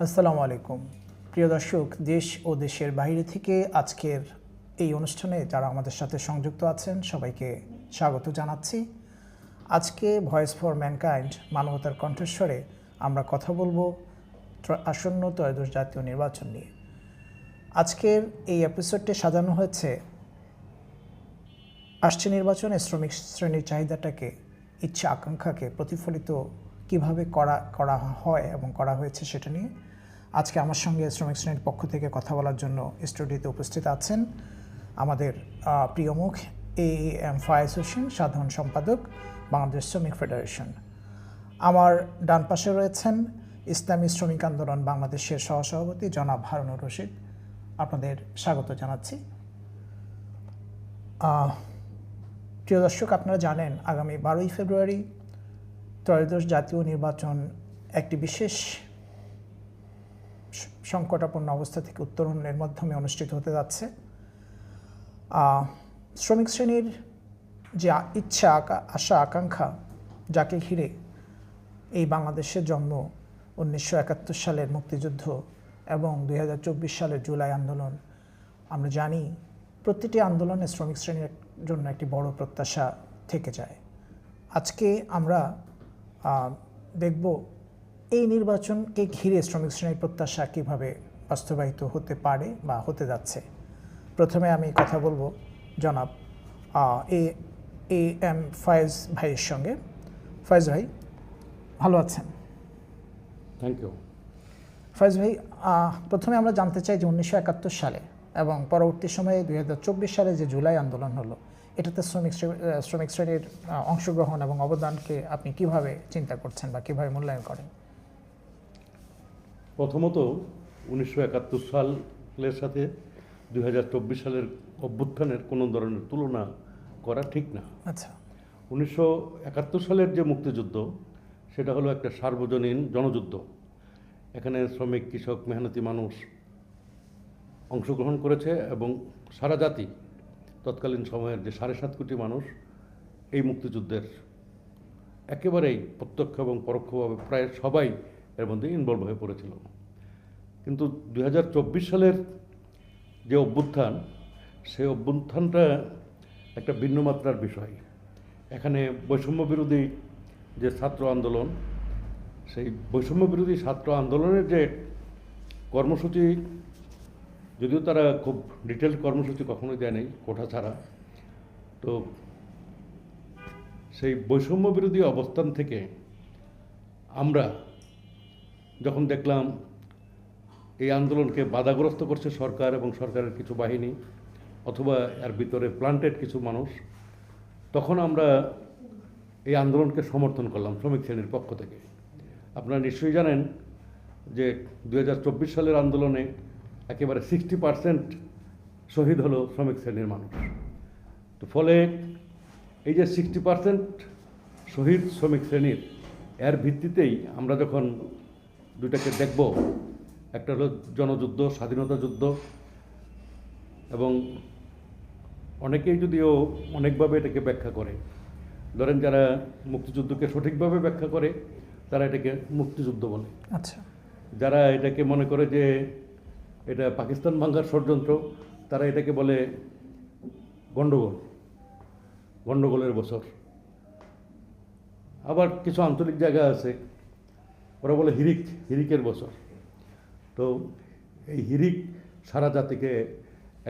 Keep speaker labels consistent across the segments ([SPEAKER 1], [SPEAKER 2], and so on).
[SPEAKER 1] আসসালামু আলাইকুম প্রিয় দর্শক, দেশ ও দেশের বাইরে থেকে আজকের এই অনুষ্ঠানে যারা আমাদের সাথে সংযুক্ত আছেন সবাইকে স্বাগত জানাচ্ছি। আজকে ভয়েস ফর ম্যানকাইন্ড মানবতার কণ্ঠস্বরে আমরা কথা বলবো আসন্ন ত্রয়োদশ জাতীয় নির্বাচন নিয়ে। আজকের এই এপিসোডটি সাজানো হয়েছে আসছে নির্বাচনে শ্রমিক শ্রেণীর চাহিদাটাকে, ইচ্ছা আকাঙ্ক্ষাকে প্রতিফলিত কিভাবে করা হয় এবং করা হয়েছে সেটা নিয়ে আজকে আমার সঙ্গে শ্রমিক শ্রেণীর পক্ষ থেকে কথা বলার জন্য স্টুডিওতে উপস্থিত আছেন আমাদের প্রিয় মুখ এএম ফায়েজ হোসেন, সাধারণ সম্পাদক, বাংলাদেশ শ্রমিক ফেডারেশন। আমার ডান পাশে রয়েছেন ইসলামী শ্রমিক আন্দোলন বাংলাদেশের সহসভাপতি জনাব হারুনুর রশিদ। আপনাদের স্বাগত জানাচ্ছি। প্রিয় দর্শক, আপনারা জানেন আগামী 12ই ফেব্রুয়ারি ত্রয়োদশ জাতীয় নির্বাচন একটি বিশেষ সংকটাপন্ন অবস্থা থেকে উত্তরণের মাধ্যমে অনুষ্ঠিত হতে যাচ্ছে। শ্রমিক শ্রেণীর যে ইচ্ছা, আশা, আকাঙ্ক্ষা, যাকে ঘিরে এই বাংলাদেশের জন্ম, 1971 সালের মুক্তিযুদ্ধ এবং 2024 সালের জুলাই আন্দোলন, আমরা জানি প্রতিটি আন্দোলনে শ্রমিক শ্রেণীর জন্য একটি বড় প্রত্যাশা থেকে যায়। আজকে আমরা দেখব এই নির্বাচনকে ঘিরে শ্রমিক শ্রেণীর প্রত্যাশা কীভাবে বাস্তবায়িত হতে পারে বা হতে যাচ্ছে। প্রথমে আমি কথা বলবো জনাব এএম ফায়েজ ভাইয়ের সঙ্গে। ফায়েজ ভাই, ভালো আছেন?
[SPEAKER 2] Thank you.
[SPEAKER 1] ফায়েজ ভাই, প্রথমে আমরা জানতে চাই যে 1971 সালে এবং পরবর্তী সময়ে 2024 সালে যে জুলাই আন্দোলন হলো, এটাতে শ্রমিক শ্রেণীর অংশগ্রহণ এবং অবদানকে আপনি কিভাবে চিন্তা করছেন বা কিভাবে মূল্যায়ন করেন?
[SPEAKER 2] প্রথমত 1971 সালের সাথে 2024 সালের অভ্যুত্থানের কোনো ধরনের তুলনা করা ঠিক না।
[SPEAKER 1] আচ্ছা,
[SPEAKER 2] 1971 সালের যে মুক্তিযুদ্ধ সেটা হলো একটা সার্বজনীন জনযুদ্ধ। এখানে শ্রমিক, কৃষক, মেহনতি মানুষ অংশগ্রহণ করেছে এবং সারা জাতি, তৎকালীন সময়ের যে 7.5 কোটি মানুষ এই মুক্তিযুদ্ধের একেবারেই প্রত্যক্ষ এবং পরোক্ষভাবে প্রায় সবাই এর মধ্যে ইনভলভ হয়ে পড়েছিল। কিন্তু 2024 সালের যে অভ্যুত্থান, সেই অভ্যুত্থানটা একটা ভিন্ন মাত্রার বিষয়। এখানে বৈষম্য বিরোধী যে ছাত্র আন্দোলন, সেই বৈষম্য বিরোধী ছাত্র আন্দোলনের যে কর্মসূচি, যদিও তারা খুব ডিটেল কর্মসূচি কখনোই দেয় নাই কোঠা ছাড়া, তো সেই বৈষম্য বিরোধী অবস্থান থেকে আমরা যখন দেখলাম এই আন্দোলনকে বাধাগ্রস্ত করছে সরকার এবং সরকারের কিছু বাহিনী অথবা এর ভিতরে প্লান্টেড কিছু মানুষ, তখন আমরা এই আন্দোলনকে সমর্থন করলাম শ্রমিক শ্রেণীর পক্ষ থেকে। আপনারা নিশ্চয়ই জানেন যে 2024 সালের আন্দোলনে একেবারে 60% শহীদ হলো শ্রমিক শ্রেণীর মানুষ। তো ফলে এই যে 60% শহীদ শ্রমিক শ্রেণীর, এর ভিত্তিতেই আমরা যখন দুটাকে দেখব, একটা হলো জনযুদ্ধ, স্বাধীনতা যুদ্ধ, এবং অনেকেই যদিও অনেকভাবে এটাকে ব্যাখ্যা করে, ধরেন যারা মুক্তিযুদ্ধকে সঠিকভাবে ব্যাখ্যা করে তারা এটাকে মুক্তিযুদ্ধ বলে।
[SPEAKER 1] আচ্ছা,
[SPEAKER 2] যারা এটাকে মনে করে যে এটা পাকিস্তান ভাঙার ষড়যন্ত্র, তারা এটাকে বলে গণ্ডগোলের বছর। আবার কিছু আঞ্চলিক জায়গা আছে, ওরা বলে হিরিকের বছর। তো এই হিরিক সারা জাতিকে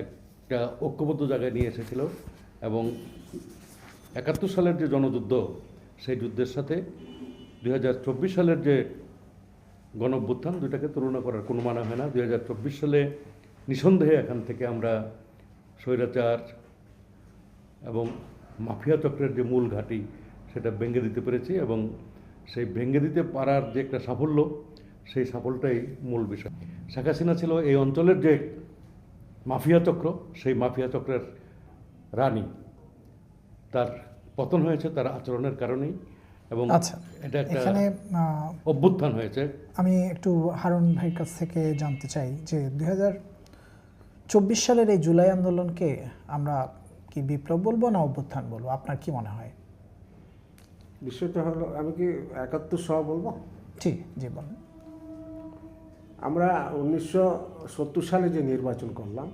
[SPEAKER 2] একটা ঐক্যবদ্ধ জায়গায় নিয়ে এসেছিল এবং 71 সালের যে জনযুদ্ধ, সেই যুদ্ধের সাথে 2024 সালের যে গণঅভ্যুত্থান, দুটাকে তুলনা করার কোনো মানে হয় না। 2024 সালে নিঃসন্দেহে এখান থেকে আমরা স্বৈরাচার এবং মাফিয়া চক্রের যে মূল ঘাঁটি, সেটা ভেঙে দিতে পেরেছি এবং সেই ভেঙে দিতে পারার যে একটা সাফল্য, সেই সাফল্যটাই মূল বিষয়। শেখ হাসিনা ছিল এই অঞ্চলের যে মাফিয়া চক্র, সেই মাফিয়া চক্রের রানী। তার পতন হয়েছে তার আচরণের কারণেই এবং
[SPEAKER 1] আচ্ছা,
[SPEAKER 2] এটা একটা
[SPEAKER 1] এখানে
[SPEAKER 2] অভ্যুত্থান হয়েছে।
[SPEAKER 1] আমি একটু হারুন ভাইয়ের কাছ থেকে জানতে চাই যে 2024 সালের এই জুলাই আন্দোলনকে আমরা কি বিপ্লব বলবো না অভ্যুত্থান বলবো? আপনার কি মনে হয়?
[SPEAKER 3] বিষয়টা হলো, আমি কি 71 সহ বলবো?
[SPEAKER 1] জি জি, বলেন।
[SPEAKER 3] আমরা 1970 সালে যে নির্বাচন করলাম,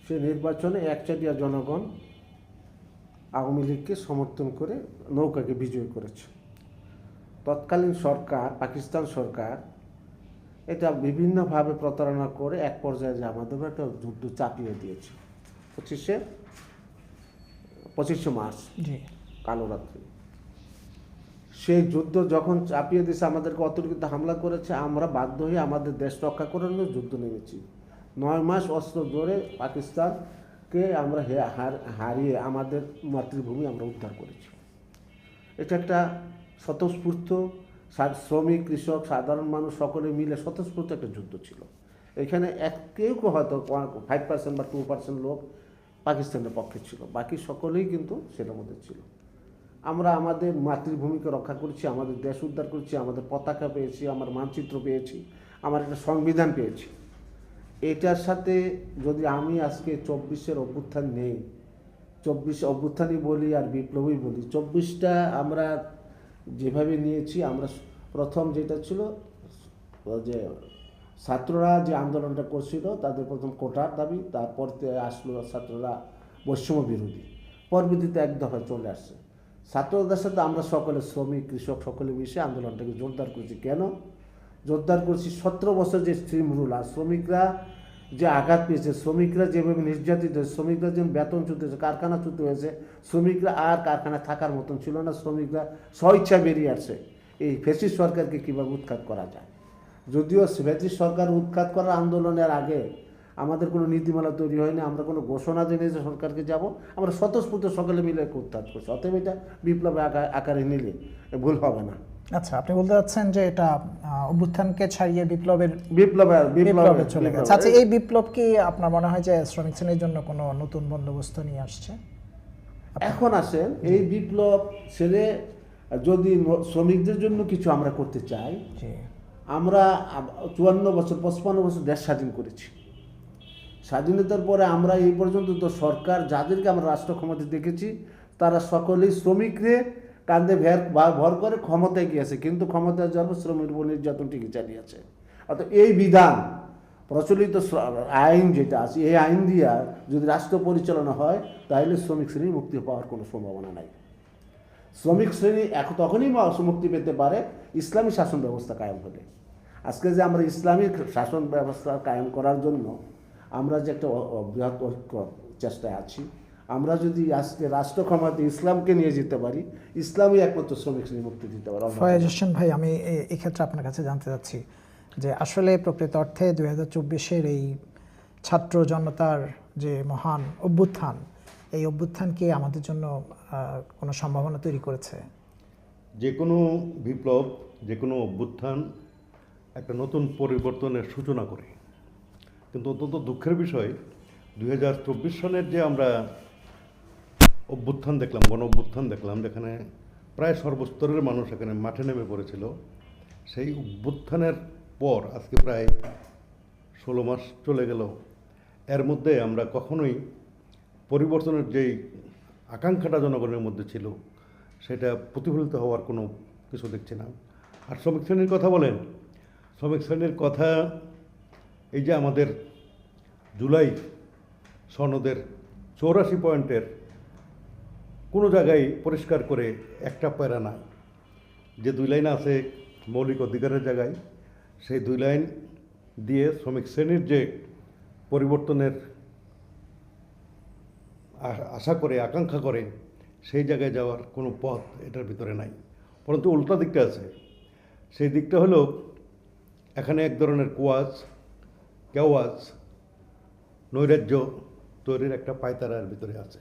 [SPEAKER 3] সেই নির্বাচনে একচাটিয়া জনগণ আওয়ামী লীগকে সমর্থন করে নৌকাকে বিজয় করেছে। তৎকালীন সরকার, পাকিস্তান সরকার, এটা বিভিন্নভাবে প্রতারণা করে এক পর্যায়ে যে আমাদের উপর একটা যুদ্ধ চাপিয়ে দিয়েছে 25শে মার্চ,
[SPEAKER 1] জি,
[SPEAKER 3] কালো রাত্রি। সেই যুদ্ধ যখন চাপিয়ে দিয়েছে, আমাদেরকে অতর্কিত হামলা করেছে, আমরা বাধ্য হয়ে আমাদের দেশ রক্ষা করার জন্য যুদ্ধ নেমেছি। 9 মাস অস্ত্র ধরে পাকিস্তানকে আমরা হারিয়ে আমাদের মাতৃভূমি আমরা উদ্ধার করেছি। এটা একটা স্বতঃস্ফূর্ত শ্রমিক, কৃষক, সাধারণ মানুষ সকলে মিলে স্বতঃস্ফূর্ত একটা যুদ্ধ ছিল। এখানে কেউ হয়তো 5% বা 2% লোক পাকিস্তানের পক্ষে ছিল, বাকি সকলেই কিন্তু সেটার মধ্যে ছিল। আমরা আমাদের মাতৃভূমিকে রক্ষা করেছি, আমাদের দেশ উদ্ধার করেছি, আমাদের পতাকা পেয়েছি, আমার মানচিত্র পেয়েছি, আমার একটা সংবিধান পেয়েছি। এটার সাথে যদি আমি আজকে 24-এর অভ্যুত্থান নেই, 24 অভ্যুত্থানই বলি আর বিপ্লবই বলি, 24টা আমরা যেভাবে নিয়েছি, আমরা প্রথম যেটা ছিল যে ছাত্ররা যে আন্দোলনটা করছিল, তাদের প্রথম কোটার দাবি, তারপর আসলো ছাত্ররা বৈষম্য বিরোধী, পরবর্তীতে এক দফায় চলে আসছে। ছাত্রদের সাথে আমরা সকলে, শ্রমিক, কৃষক সকলে মিশে আন্দোলনটাকে জোরদার করেছি। কেন জোরদার করেছি? 17 বছর যে স্ট্রিম রুল, আর শ্রমিকরা যে আঘাত পেয়েছে, শ্রমিকরা যেভাবে নির্যাতিত হয়েছে, শ্রমিকরা যেমন বেতনচ্যুত হয়েছে, কারখানাচ্যুত হয়েছে, শ্রমিকরা আর কারখানায় থাকার মতন ছিল না, শ্রমিকরা স্বইচ্ছা বেরিয়ে আসছে। এই ফ্যাসিস্ট সরকারকে কীভাবে উৎখাত করা যায়? যদিও ফ্যাসিস্ট সরকার উৎখাত করার আন্দোলনের আগে আমাদের কোনো নীতিমালা তৈরি হয়নি, আমরা কোনো ঘোষণা দিই যে সরকারকে যাব, আমরা স্বতঃস্ফূর্ত সকলে মিলে উৎখাত করছি। অতএব এটা বিপ্লব আকারে নিলে ভুল হবে না।
[SPEAKER 1] আচ্ছা, আপনি বলতে চাচ্ছেন যে এটা অভ্যুত্থানকে ছাড়িয়ে বিপ্লবে চলে গেছে। আচ্ছা, এই বিপ্লব কি আপনার মনে হয় যে শ্রমিক শ্রেণীর জন্য কোনো নতুন বন্দোবস্ত নিয়ে আসছে?
[SPEAKER 3] এখন আসেন, এই বিপ্লব ছেড়ে যদি শ্রমিকদের জন্য কিছু আমরা করতে চাই, আমরা 54 বছর 55 বছর দেশ স্বাধীন করেছি। স্বাধীনতার পরে আমরা এই পর্যন্ত তো সরকার যাদেরকে আমরা রাষ্ট্র ক্ষমতা দেখেছি, তারা সকলেই শ্রমিকরে কাঁধে ভর করে ক্ষমতায় গিয়েছে, কিন্তু ক্ষমতায় যাওয়ার শ্রমিক উপর নির্যাতন ঠিকই চালিয়েছে। অর্থাৎ এই বিধান, প্রচলিত আইন যেটা আছে, এই আইন দিয়া যদি রাষ্ট্র পরিচালনা হয়, তাহলে শ্রমিক শ্রেণী মুক্তি পাওয়ার কোনো সম্ভাবনা নাই। শ্রমিক শ্রেণী তখনই মুক্তি পেতে পারে ইসলামী শাসন ব্যবস্থা কায়েম হলে। আজকে যে আমরা ইসলামিক শাসন ব্যবস্থা কায়েম করার জন্য আমরা যে একটা বৃহৎ ঐক্য চেষ্টায় আছি, আমরা যদি আজকে রাষ্ট্র ক্ষমতায় ইসলামকে নিয়ে যেতে পারি, ইসলামই একমাত্র শ্রমিক শ্রেণী মুক্তি দিতে পারে।
[SPEAKER 1] ফয়েজ হোসেন ভাই, আমি এই ক্ষেত্রে আপনার কাছে জানতে চাচ্ছি যে আসলে প্রকৃত অর্থে 2024-এর এই ছাত্র জনতার যে মহান অভ্যুত্থান, এই অভ্যুত্থান কি আমাদের জন্য কোনো সম্ভাবনা তৈরি করেছে?
[SPEAKER 2] যে কোনো বিপ্লব, যে কোনো অভ্যুত্থান একটা নতুন পরিবর্তনের সূচনা করে, কিন্তু অত্যন্ত দুঃখের বিষয় 2024 সনের যে আমরা অভ্যুত্থান দেখলাম, গণ অভ্যুত্থান দেখলাম, যেখানে প্রায় সর্বস্তরের মানুষ এখানে মাঠে নেমে পড়েছিল, সেই অভ্যুত্থানের পর আজকে প্রায় 16 মাস চলে গেল। এর মধ্যে আমরা কখনোই পরিবর্তনের যেই আকাঙ্ক্ষাটা জনগণের মধ্যে ছিল, সেটা প্রতিফলিত হওয়ার কোনো কিছু দেখছি না। আর শ্রমিক শ্রেণীর কথা বলেন, শ্রমিক শ্রেণীর কথা, এই যে আমাদের জুলাই সনদের 84 পয়েন্টের কোনো জায়গায় পরিষ্কার করে একটা প্যারা না, যে 2 লাইন আছে মৌলিক অধিকারের জায়গায়, সেই 2 লাইন দিয়ে শ্রমিক শ্রেণীর যে পরিবর্তনের আশা করে, আকাঙ্ক্ষা করে, সেই জায়গায় যাওয়ার কোনো পথ এটার ভিতরে নাই। পরন্তু উল্টা দিকটা আছে। সেই দিকটা হলো এখানে এক ধরনের কেওয়াজ, নৈরাজ্য তৈরির একটা পায়তারার ভিতরে আছে।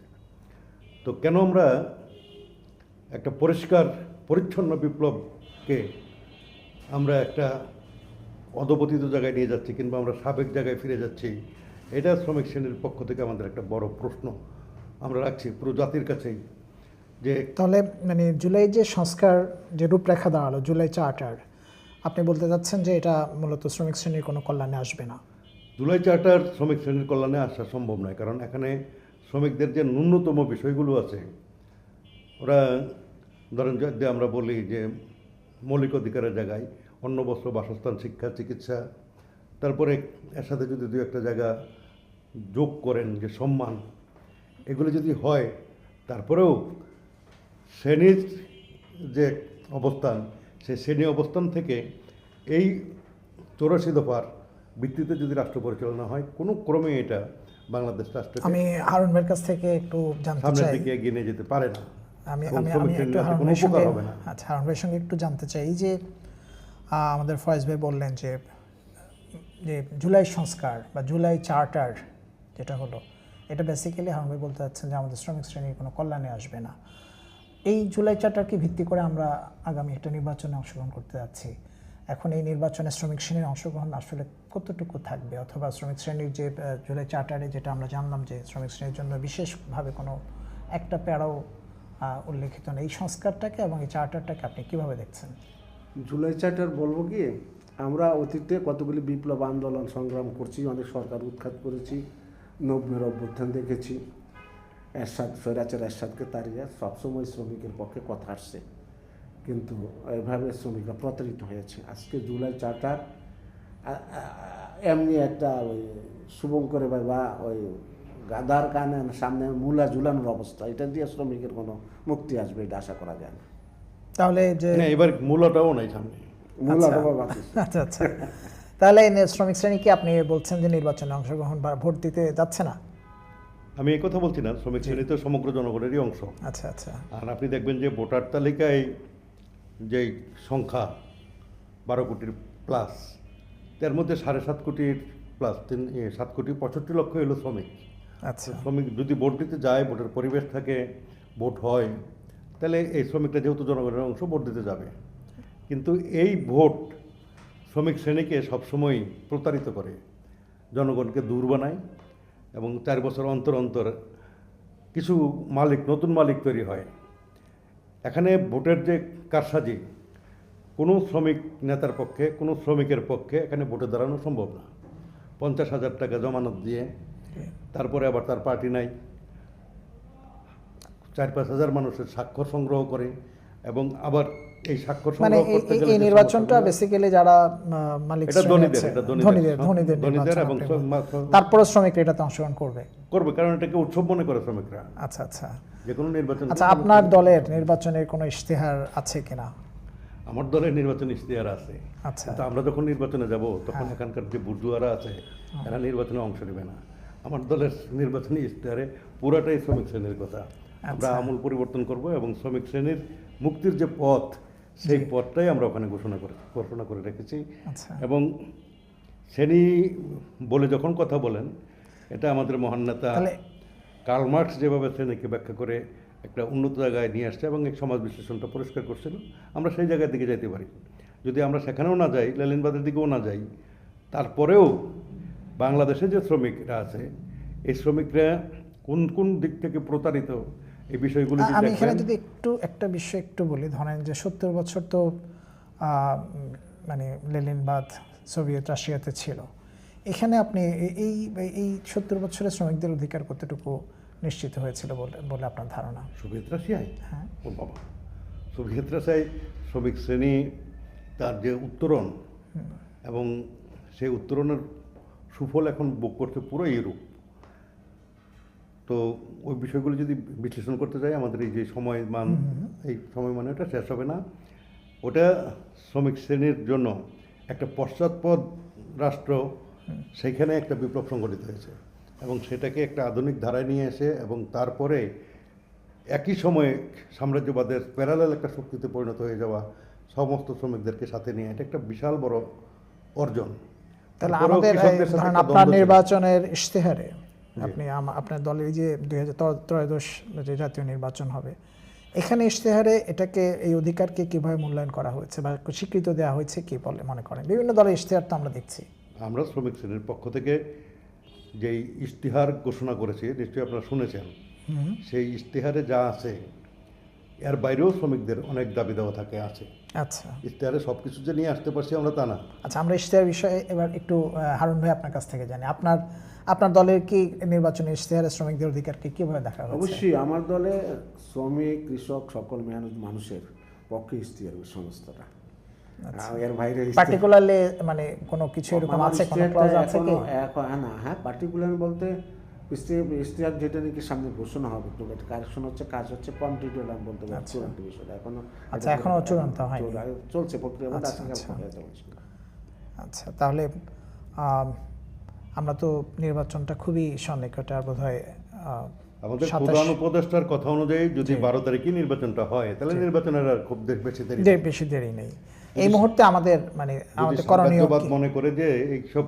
[SPEAKER 2] তো কেন আমরা একটা পরিষ্কার পরিচ্ছন্ন বিপ্লবকে আমরা একটা অধপতিত জায়গায় নিয়ে যাচ্ছি, কিংবা আমরা সাবেক জায়গায় ফিরে যাচ্ছি, এটা শ্রমিক শ্রেণীর পক্ষ থেকে আমাদের একটা বড় প্রশ্ন আমরা রাখছি পুরো জাতির কাছেই। যে
[SPEAKER 1] তাহলে মানে জুলাই যে সংস্কার, যে রূপরেখা দাঁড়ালো, জুলাই চার্টার, আপনি বলতে চাচ্ছেন যে এটা মূলত শ্রমিক শ্রেণীর কোনো কল্যাণে আসবে না?
[SPEAKER 2] জুলাই চার্টার শ্রমিক শ্রেণীর কল্যাণে আসা সম্ভব নয়, কারণ এখানে শ্রমিকদের যে ন্যূনতম বিষয়গুলো আছে, ওরা ধরেন যদি আমরা বলি যে মৌলিক অধিকারের জায়গায়, অন্ন বস্ত্র বাসস্থান শিক্ষা চিকিৎসা, তারপরে এর সাথে যদি দু একটা জায়গা যোগ করেন যে সম্মান, এগুলো যদি হয়, তারপরেও শ্রেণীর যে অবস্থান, সেই শ্রেণী অবস্থান থেকে এই 84 দফার ভিত্তিতে যদি রাষ্ট্র পরিচালনা হয়, কোনো ক্রমে এটা বাংলাদেশ রাষ্ট্রকে
[SPEAKER 1] আমি হারুন ভাইয়ের কাছ থেকে একটু জানতে
[SPEAKER 2] সামনের
[SPEAKER 1] চাই,
[SPEAKER 2] দিকে এগিয়ে নিয়ে যেতে পারে না।
[SPEAKER 1] আমি
[SPEAKER 2] এবং
[SPEAKER 1] আমি
[SPEAKER 2] শ্রমিক
[SPEAKER 1] আমি
[SPEAKER 2] শ্রেণীর
[SPEAKER 1] একটু
[SPEAKER 2] হাতে
[SPEAKER 1] হারুন
[SPEAKER 2] কোনো
[SPEAKER 1] ভাইয়ের সঙ্গে,
[SPEAKER 2] উপকার হবে না।
[SPEAKER 1] আচ্ছা হারুন ভাইয়ের সঙ্গে একটু জানতে চাই, এই যে আমাদের ফয়েজ ভাই বললেন যে জুলাই সংস্কার বা জুলাই চার্টার যেটা হলো, এটা বেসিক্যালি হারুন ভাই বলতে চাচ্ছেন যে আমাদের শ্রমিক শ্রেণীর কোনো কল্যাণে আসবে না। এই জুলাই চার্টারকে ভিত্তি করে আমরা আগামী একটা নির্বাচনে অংশগ্রহণ করতে যাচ্ছি। এখন এই নির্বাচনে শ্রমিক শ্রেণীর অংশগ্রহণ আসলে কতটুকু থাকবে, অথবা শ্রমিক শ্রেণীর যে জুলাই চার্টারে যেটা আমরা জানলাম যে শ্রমিক শ্রেণীর জন্য বিশেষভাবে কোনো একটা প্যারাও উল্লেখিত নেই, এই সংস্কারটাকে এবং এই চার্টারটাকে আপনি কিভাবে দেখছেন?
[SPEAKER 3] জুলাই চার্টার বলবো কি, আমরা অতীতে কতগুলি বিপ্লব আন্দোলন সংগ্রাম করছি, অনেক সরকার উৎখাত করেছি, 90-এর অভ্যুত্থান দেখেছি, এরশাদ স্বৈরাচার এরশাদকে তাড়িয়ে সবসময় শ্রমিকের পক্ষে কথা আসছে, কিন্তু এভাবে শ্রমিকরা প্রতারিত হয়েছে। আজকে জুলাই চার্টার এমনি একটা ওই শুভঙ্করে বা ওই গাদার কানে সামনে মূলা ঝুলানোর অবস্থা, এটা দিয়ে শ্রমিকের কোনো মুক্তি আসবে এটা আশা করা যায় না।
[SPEAKER 1] তাহলে যে
[SPEAKER 2] না, এবার মূলটাও নাই সামনে।
[SPEAKER 3] মূলা বাবা বাকি।
[SPEAKER 1] আচ্ছা আচ্ছা, তাহলে এই শ্রমিক শ্রেণী কি আপনি বলছেন যে নির্বাচনে অংশগ্রহণ বা ভোট দিতে যাচ্ছে না?
[SPEAKER 2] আমি এই কথা বলছি না, শ্রমিক শ্রেণী তো সমগ্র জনগণেরই অংশ।
[SPEAKER 1] আচ্ছা আচ্ছা,
[SPEAKER 2] আর আপনি দেখবেন যে ভোটার তালিকায় যেই সংখ্যা 12 কোটির প্লাস, তার মধ্যে 7.5 কোটির প্লাস 7 কোটি 65 লক্ষ হলো শ্রমিক।
[SPEAKER 1] আচ্ছা
[SPEAKER 2] শ্রমিক যদি ভোট দিতে যায়, ভোটের পরিবেশ থাকে, ভোট হয়, তাহলে এই শ্রমিকরা যেহেতু জনগণের অংশ, ভোট দিতে যাবে। কিন্তু এই ভোট শ্রমিক শ্রেণীকে সবসময় প্রতারিত করে, জনগণকে দূর বানায়, এবং 4 বছর অন্তর অন্তর কিছু মালিক, নতুন মালিক তৈরি হয়। এখানে ভোটের যে কারসাজি, কোনো শ্রমিক নেতার পক্ষে, কোনো শ্রমিকের পক্ষে এখানে ভোটে দাঁড়ানো সম্ভব না। 50,000 টাকা জমানত দিয়ে, তারপরে আবার তার পার্টি নাই, 4-5 হাজার মানুষের স্বাক্ষর সংগ্রহ করে, এবং আবার এই স্বাক্ষর
[SPEAKER 1] মানে
[SPEAKER 2] সংগ্রহ করতে গেলে
[SPEAKER 1] এই
[SPEAKER 2] যে
[SPEAKER 1] নির্বাচনটা
[SPEAKER 2] সমস্যাগুলো-
[SPEAKER 1] বেসিক্যালি যারা মালিক
[SPEAKER 2] এটা
[SPEAKER 1] শ্রেণী
[SPEAKER 2] ধনীদের,
[SPEAKER 1] আছে,
[SPEAKER 2] এটা
[SPEAKER 1] ধনীদের
[SPEAKER 2] ধনীদের এবং
[SPEAKER 1] তারপরে শ্রমিকরা এটাতে অংশগ্রহণ করবে।
[SPEAKER 2] করবে, কারণ এটাকে উৎসব মনে করে শ্রমিকরা।
[SPEAKER 1] আচ্ছা আচ্ছা
[SPEAKER 2] যে কোনো নির্বাচন।
[SPEAKER 1] আচ্ছা, আপনার দলের নির্বাচনের কোনো ইশতেহার আছে কিনা?
[SPEAKER 2] আমার দলের নির্বাচন ইশতেহার আছে,
[SPEAKER 1] আচ্ছা
[SPEAKER 2] কিন্তু আমরা যখন নির্বাচনে যাব তখন এখানকার যে বুর্জুয়ারা আছে এরা নির্বাচনে অংশ নেবে না। আমার দলের নির্বাচনী ইশতেহারে পুরাটাই শ্রমিক শ্রেণীর কথা। আমরা আমূল পরিবর্তন করব, এবং শ্রমিক শ্রেণীর মুক্তির যে পথ, সেই পথটাই আমরা ওখানে ঘোষণা করে রেখেছি।
[SPEAKER 1] আচ্ছা
[SPEAKER 2] এবং শ্রেণী বলে যখন কথা বলেন, এটা আমাদের মহান নেতা
[SPEAKER 1] তাহলে
[SPEAKER 2] কার্ল মার্কস যেভাবে শ্রেণীকে ব্যাখ্যা করে একটা উন্নত জায়গায় নিয়ে আসছে এবং এই সমাজ বিশ্লেষণটা পরিষ্কার করছিল, আমরা সেই জায়গার দিকে যেতে পারি। যদি আমরা সেখানেও না যাই, লেনিনবাদের দিকেও না যাই, তারপরেও বাংলাদেশে যে শ্রমিকরা আছে, এই শ্রমিকরা কোন কোন দিক থেকে প্রতারিত, এই বিষয়গুলি যদি
[SPEAKER 1] আমি এখানে
[SPEAKER 2] দেখেন।
[SPEAKER 1] যদি একটা বিষয় একটু বলি, ধরেন যে 70 বছর তো মানে লেনিনবাদ সোভিয়েত রাশিয়াতে ছিল, এখানে আপনি এই এই 70 বছরের শ্রমিকদের অধিকার কতটুকু নিশ্চিত হয়েছিল বলে আপনার ধারণা?
[SPEAKER 2] সোভিয়েত রাশিয়ায়,
[SPEAKER 1] হ্যাঁ
[SPEAKER 2] ও বাবা, সোভিয়েত রাশিয়ায় শ্রমিক শ্রেণী তার যে উত্তরণ, এবং সেই উত্তরণের সুফল এখন ভোগ করছে পুরো ইউরোপ। তো ওই বিষয়গুলো যদি বিশ্লেষণ করতে যাই, আমাদের এই যে সময়মান, এই সময়মানে ওটা শেষ হবে না। ওটা শ্রমিক শ্রেণীর জন্য একটা পশ্চাৎপদ রাষ্ট্র, সেইখানে একটা বিপ্লব সংগঠিত হয়েছে, এবং সেটাকে একটা আধুনিক ধারায় নিয়ে এসে, এবং তারপরে একই সময়ে সাম্রাজ্যবাদের প্যারালাল একটা শক্তিতে পরিণত হয়ে যাওয়া, সমস্ত শ্রমিকদেরকে সাথে নিয়ে, এটা একটা বিশাল বড় অর্জন।
[SPEAKER 1] তাহলে
[SPEAKER 2] তারপরেও
[SPEAKER 1] আমাদের
[SPEAKER 2] কৃষকদের সাথে
[SPEAKER 1] ধরেন
[SPEAKER 2] একটা
[SPEAKER 1] আপনার
[SPEAKER 2] দ্বন্দ্ব ছিল।
[SPEAKER 1] নির্বাচনের ইশতেহারে আপনি আপনার দলের যে 2013 যে জাতীয় নির্বাচন হবে, এখানে ইশতেহারে এটাকে, এই অধিকারকে কিভাবে মূল্যায়ন করা হয়েছে বা স্বীকৃত দেওয়া হয়েছে কি বলে মনে করেন? বিভিন্ন দলের ইশতেহার তো আমরা দেখছি।
[SPEAKER 2] আমরা শ্রমিক শ্রেণীর পক্ষ থেকে যেই ইশতেহার ঘোষণা করেছি, নিশ্চয়ই আপনারা শুনেছেন, সেই ইশতেহারে যা আছে এর বাইরেও শ্রমিকদের অনেক দাবি দেওয়া আছে।
[SPEAKER 1] আচ্ছা
[SPEAKER 2] ইশতেহারে সব কিছু যে নিয়ে আসতে পারছি আমরা তা না।
[SPEAKER 1] আচ্ছা, আমরা ইশতেহার বিষয়ে এবার একটু হারুন ভাই আপনার কাছ থেকে জানি, আপনার দলের কি নির্বাচনী ইশতেহারে শ্রমিকদের অধিকারকে কিভাবে দেখা হয়েছে?
[SPEAKER 3] অবশ্যই আমার দলে শ্রমিক, কৃষক, সকল মানুষের পক্ষে ইশতেহার সংস্থাটা। এর বাইরে
[SPEAKER 1] পার্টিকুলারলি মানে কোনো কিছু এরকম
[SPEAKER 3] আমার
[SPEAKER 1] আছে, কোনো
[SPEAKER 3] ইশতেহারটা
[SPEAKER 1] ক্লজ আছে কি?
[SPEAKER 3] না, হ্যাঁ পার্টিকুলার বলতে ইশতেহার যেটা নাকি সামনে ঘোষণা হবে, তো এটা কারেকশন হচ্ছে, কাজ হচ্ছে কমপ্লিটেড, আমি বলতে পারি চূড়ান্ত বিষয়টা এখনো।
[SPEAKER 1] আচ্ছা, এখনো চূড়ান্ত হয়নি।
[SPEAKER 3] চলছে প্রক্রিয়া,
[SPEAKER 1] আচ্ছা, আচ্ছা, তাহলে আমরা তো নির্বাচনটা খুবই সন্নিকটে, আর বোধহয়
[SPEAKER 2] আমাদের প্রধান উপদেষ্টার কথা অনুযায়ী যদি 12 তারিখে নির্বাচনটা হয়, তাহলে নির্বাচনের আর খুব বেশি দেরি নেই।
[SPEAKER 1] বেশি দেরি নেই এই মুহূর্তে আমাদের, মানে আমাদের
[SPEAKER 2] যদি
[SPEAKER 1] করণীয়
[SPEAKER 2] সাম্রাজ্যবাদ
[SPEAKER 1] কি?
[SPEAKER 2] মনে করে যে এইসব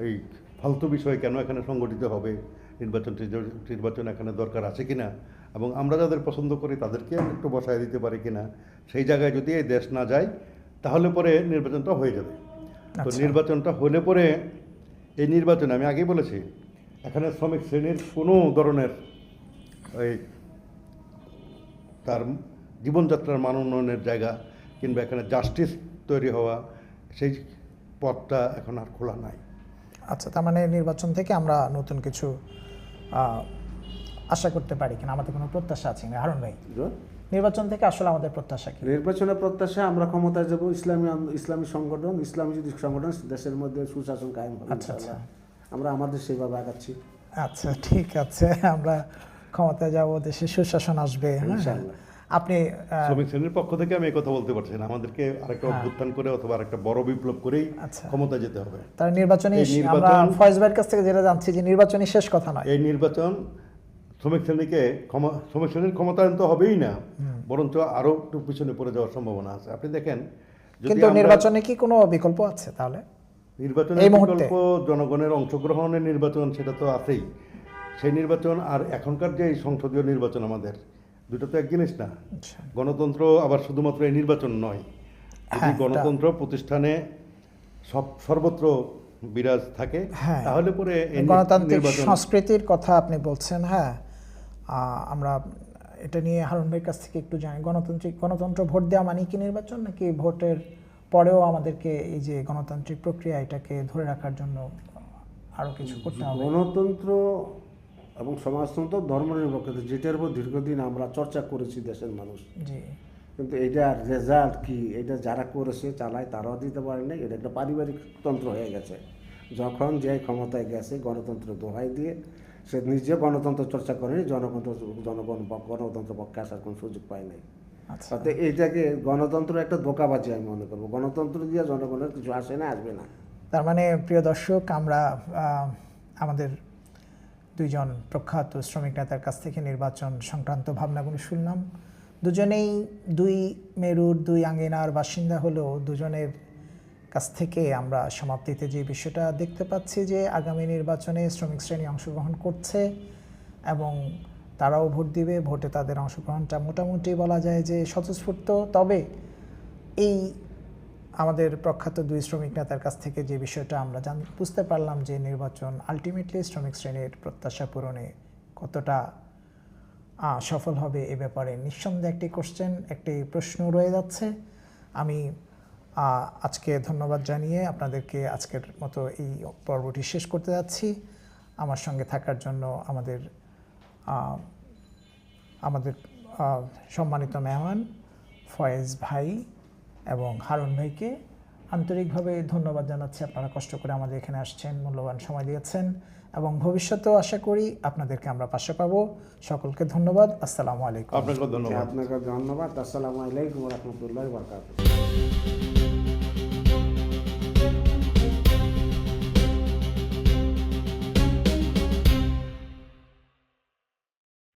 [SPEAKER 2] এই ফালতু বিষয় কেন এখানে সংগঠিত হবে, নির্বাচন এখানে দরকার আছে কিনা, এবং আমরা যাদের পছন্দ করি তাদেরকে একটু বসায় দিতে পারি কিনা, সেই জায়গায় যদি এই দেশ না যায় তাহলে পরে নির্বাচনটা হয়ে যাবে। তো নির্বাচনটা হলে পরে এই নির্বাচনে আমি আগেই বলেছি, এখানে শ্রমিক শ্রেণীর কোনো ধরনের ওই তার জীবনযাত্রার মান উন্নয়নের জায়গা কিংবা এখানে জাস্টিস তৈরি হওয়া, সেই পথটা এখন আর খোলা নাই।
[SPEAKER 1] আচ্ছা, তার মানে নির্বাচন থেকে আমরা নতুন কিছু আশা করতে পারি কিনা, আমাদের কোনো প্রত্যাশা আছে কিনা হারুন ভাই? নির্বাচন থেকে আসলে আমাদের প্রত্যাশা কি?
[SPEAKER 3] নির্বাচনের প্রত্যাশা আমরা ক্ষমতায় যাব, ইসলামী সংগঠন, ইসলামী যদি সংগঠন দেশের মধ্যে সুশাসন কায়েম হবে, ইনশাআল্লাহ। আমরা আমাদের সেভাবে আগাচ্ছি।
[SPEAKER 1] আচ্ছা, ঠিক আছে, আমরা ক্ষমতায় যাব, দেশে সুশাসন আসবে,
[SPEAKER 3] ইনশাআল্লাহ।
[SPEAKER 1] আপনি
[SPEAKER 2] শ্রমিক শ্রেণীর পক্ষ থেকে আমি এই কথা বলতে পারছি না, আমাদেরকে আরেকটা অভ্যুত্থান করে অথবা আরেকটা বড় বিপ্লব করেই ক্ষমতা যেতে হবে।
[SPEAKER 1] তার নির্বাচনী, আমরা ফয়েজ ভাইয়ের কাছ থেকে যেটা জানছি যে নির্বাচনী শেষ কথা নয়,
[SPEAKER 2] এই নির্বাচন শ্রমিক শ্রেণীর ক্ষমতায়ন তো হবেই না, বরঞ্চ আরো একটু পিছনে পড়ে যাওয়ার সম্ভাবনা আছে। আপনি দেখেন,
[SPEAKER 1] কিন্তু নির্বাচনে কি কোনো বিকল্প আছে? তাহলে
[SPEAKER 2] নির্বাচনের বিকল্প জনগণের অংশগ্রহণের নির্বাচন, সেটা তো আছেই। সেই নির্বাচন আর এখনকার যে সংসদীয় নির্বাচন, আমাদের দুটো তো এক জিনিস না। গণতন্ত্র আবার শুধুমাত্র এই নির্বাচন নয়। যদি গণতন্ত্র প্রতিষ্ঠানে সর্বত্র বিরাজ থাকে, তাহলে পরে
[SPEAKER 1] গণতান্ত্রিক সংস্কৃতির কথা আপনি বলছেন। হ্যাঁ, আমরা এটা নিয়ে হারুন ভাইয়ের কাছ থেকে একটু জানি। গণতন্ত্র ভোট দেওয়া মানে কি নির্বাচন, নাকি ভোটের পরেও আমাদেরকে এই যে গণতান্ত্রিক প্রক্রিয়া, এটাকে ধরে রাখার জন্য আরো কিছু করতে হবে?
[SPEAKER 3] গণতন্ত্র এবং সমাজতন্ত্র ধর্মনিরপেক্ষতা, যেটার উপর দীর্ঘদিন আমরা চর্চা করেছি দেশের মানুষ,
[SPEAKER 1] জি,
[SPEAKER 3] কিন্তু এটার রেজাল্ট কি, এটা যারা করেছে চালায় তারাও দিতে পারে না। এটা একটা পারিবারিক তন্ত্র হয়ে গেছে। যখন যে ক্ষমতায় গেছে গণতন্ত্র দোহাই দিয়ে সে নিজে গণতন্ত্র চর্চা করেনি, জনগণ গণতন্ত্র পক্ষে আসার কোনো সুযোগ পায় নাই। তাতে এইটাকে গণতন্ত্র একটা ধোঁকাবাজি আমি মনে করবো। গণতন্ত্র দিয়ে জনগণের কিছু আসে না, আসবে না।
[SPEAKER 1] তার মানে প্রিয় দর্শক, আমরা আমাদের দুইজন প্রখ্যাত শ্রমিক নেতার কাছ থেকে নির্বাচন সংক্রান্ত ভাবনাগুলো শুনলাম। দুজনেই দুই মেরুর দুই আঙ্গিনার বাসিন্দা হলেও দুজনের কাছ থেকে আমরা সমাপ্তিতে যে বিষয়টা দেখতে পাচ্ছি যে আগামী নির্বাচনে শ্রমিক শ্রেণী অংশগ্রহণ করছে এবং তারাও ভোট দিবে। ভোটে তাদের অংশগ্রহণটা মোটামুটি বলা যায় যে স্বতঃস্ফূর্ত। তবে এই আমাদের প্রখ্যাত দুই শ্রমিক নেতার কাছ থেকে যে বিষয়টা আমরা বুঝতে পারলাম যে নির্বাচন আলটিমেটলি শ্রমিক শ্রেণীর প্রত্যাশা পূরণে কতটা সফল হবে, এ ব্যাপারে নিঃসন্দেহে একটি প্রশ্ন রয়ে যাচ্ছে। আমি আজকে ধন্যবাদ জানিয়ে আপনাদেরকে আজকের মতো এই পর্বটি শেষ করতে যাচ্ছি। আমার সঙ্গে থাকার জন্য আমাদের সম্মানিত মেহমান ফয়েজ ভাই এবং হারুন ভাইকে আন্তরিকভাবে ধন্যবাদ জানাচ্ছি। আপনারা কষ্ট করে আমাদের এখানে আসছেন, মূল্যবান সময় দিয়েছেন এবং ভবিষ্যতেও আশা করি আপনাদেরকে আমরা পাশে পাবো। সকলকে ধন্যবাদ। আসসালামু আলাইকুম।
[SPEAKER 2] আপনাকে ধন্যবাদ।
[SPEAKER 3] আপনাকে ধন্যবাদ। আসসালামু আলাইকুম ওয়া রাহমাতুল্লাহি ওয়া বারাকাতুহু।